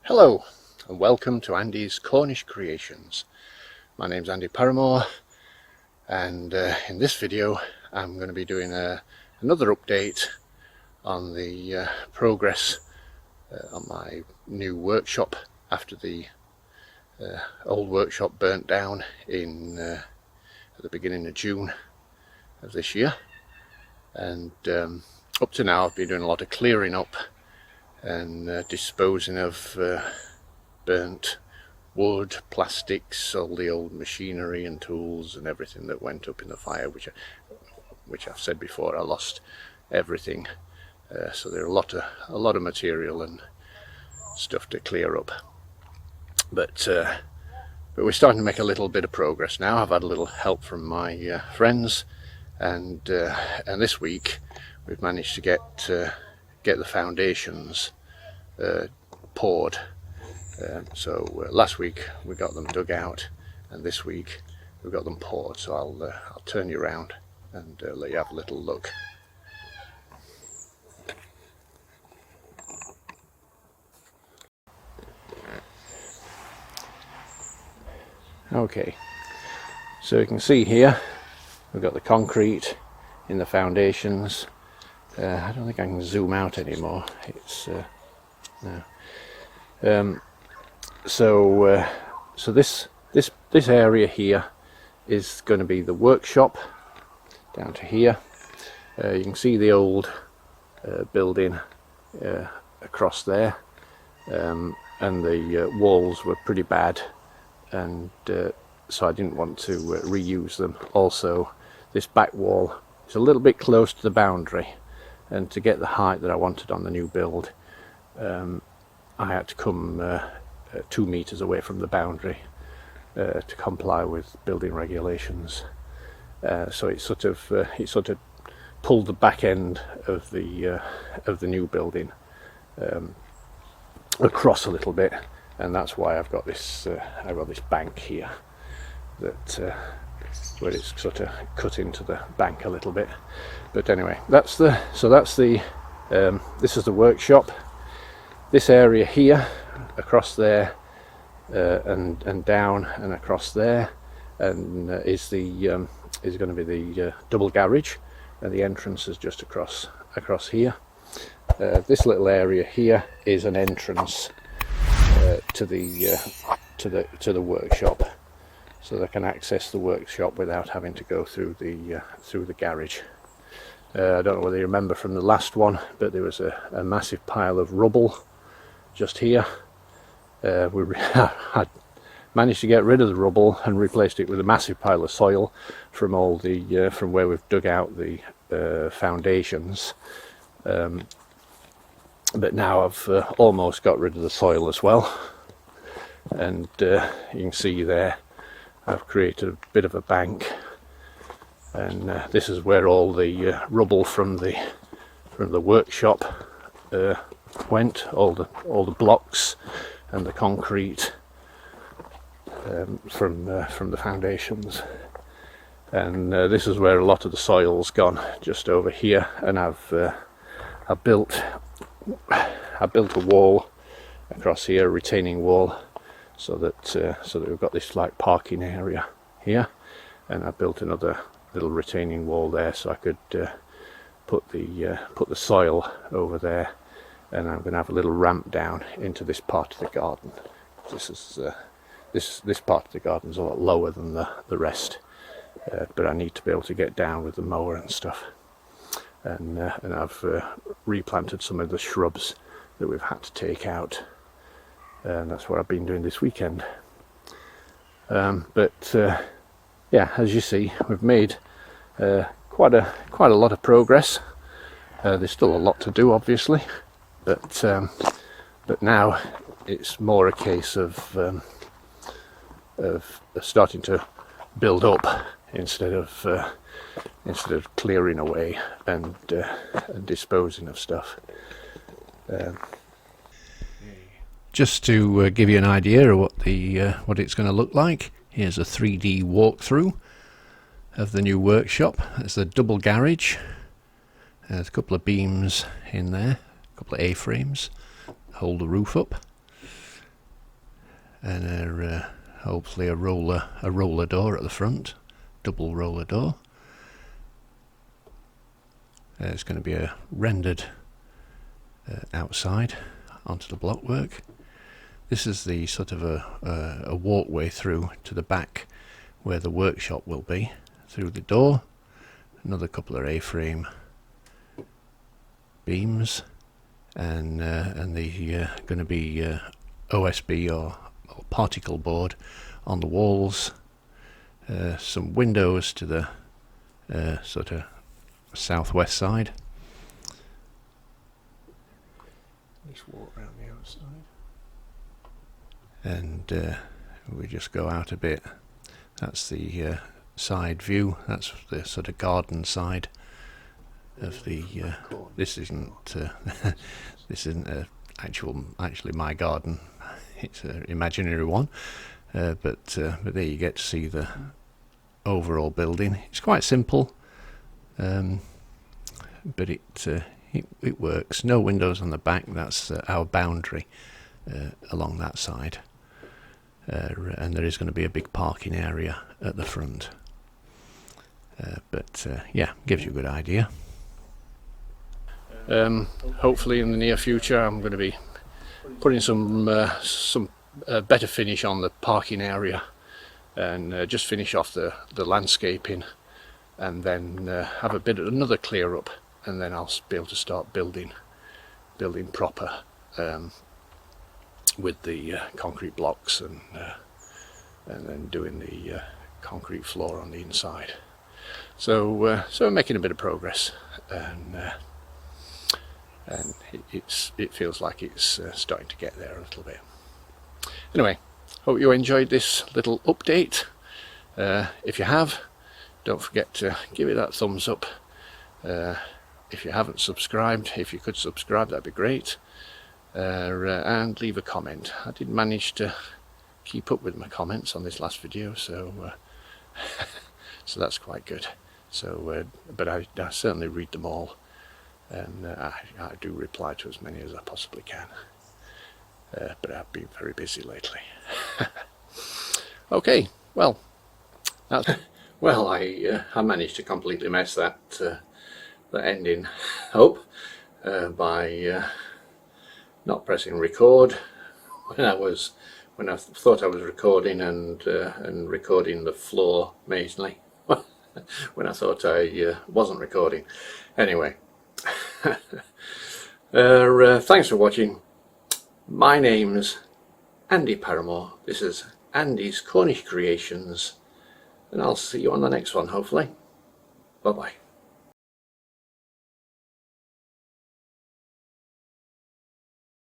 Hello and welcome to Andy's Cornish Creations. My name's Andy Paramore, and in this video I'm going to be doing another update on the progress on my new workshop after the old workshop burnt down at the beginning of June of this year. And up to now I've been doing a lot of clearing up and disposing of burnt wood, plastics, all the old machinery and tools and everything that went up in the fire, which I've said before, I lost everything. So there are a lot of material and stuff to clear up. But we're starting to make a little bit of progress now. I've had a little help from my friends, and this week we've managed to get the foundations poured. So last week we got them dug out, and this week we got them poured. So I'll turn you around and let you have a little look. Okay, so you can see here we've got the concrete in the foundations. I don't think I can zoom out anymore. It's no. So this area here is going to be the workshop down to here. You can see the old building across there, and the walls were pretty bad, and so I didn't want to reuse them. Also, this back wall is a little bit close to the boundary, and to get the height that I wanted on the new build, I had to come 2 meters away from the boundary to comply with building regulations. So it sort of pulled the back end of the new building across a little bit, and that's why I've got this bank here that where it's sort of cut into the bank a little bit. But anyway, this is the workshop. This area here, across there, and down and across there, and is going to be the double garage, and the entrance is just across here. This little area here is an entrance to the workshop, so they can access the workshop without having to go through the garage. I don't know whether you remember from the last one, but there was a massive pile of rubble just here. I managed to get rid of the rubble and replaced it with a massive pile of soil from from where we've dug out the foundations. But now I've almost got rid of the soil as well, and you can see there I've created a bit of a bank, and this is where all the rubble from the workshop went, all the blocks and the concrete from the foundations, and this is where a lot of the soil's gone, just over here. And I built a wall across here, a retaining wall, so that we've got this like parking area here, and I built another little retaining wall there, so I could put the soil over there. And I'm going to have a little ramp down into this part of the garden. This part of the garden is a lot lower than the rest, but I need to be able to get down with the mower and stuff. And I've replanted some of the shrubs that we've had to take out, and that's what I've been doing this weekend. But yeah, as you see, we've made quite a lot of progress. There's still a lot to do, obviously. But now it's more a case of starting to build up instead of clearing away and disposing of stuff. Just to give you an idea of what it's going to look like, here's a 3D walkthrough of the new workshop. There's the double garage. There's a couple of beams in there, a couple of A-frames hold the roof up. and hopefully a roller door at the front, double roller door. It's going to be a rendered outside onto the blockwork. This is the sort of a walkway through to the back where the workshop will be, through the door. Another couple of A-frame beams, and the going to be OSB or particle board on the walls. Some windows to the sort of southwest side. Just walk around the outside, and we just go out a bit. That's the side view. That's the sort of garden side of the. This isn't this isn't actually my garden. It's an imaginary one, but there you get to see the overall building. It's quite simple, but it works. No windows on the back. That's our boundary along that side, and there is going to be a big parking area at the front. But yeah, gives you a good idea. Hopefully in the near future I'm going to be putting some better finish on the parking area, and just finish off the landscaping, and then have another clear up, and then I'll be able to start building proper, with the concrete blocks, and then doing the concrete floor on the inside. So we're making a bit of progress, and it feels like it's starting to get there a little bit. Anyway, hope you enjoyed this little update. If you have, don't forget to give it that thumbs up. If you haven't subscribed, if you could subscribe, that'd be great. And leave a comment. I did manage to keep up with my comments on this last video, so so that's quite good. So but I certainly read them all, and I do reply to as many as I possibly can, but I've been very busy lately. Okay, well, that's well, I managed to completely mess that ending up by not pressing record when I thought I was recording, and recording the floor mainly when I thought I wasn't recording. Anyway, thanks for watching. My name's Andy Paramore. This is Andy's Cornish Creations, and I'll see you on the next one, hopefully. Bye bye.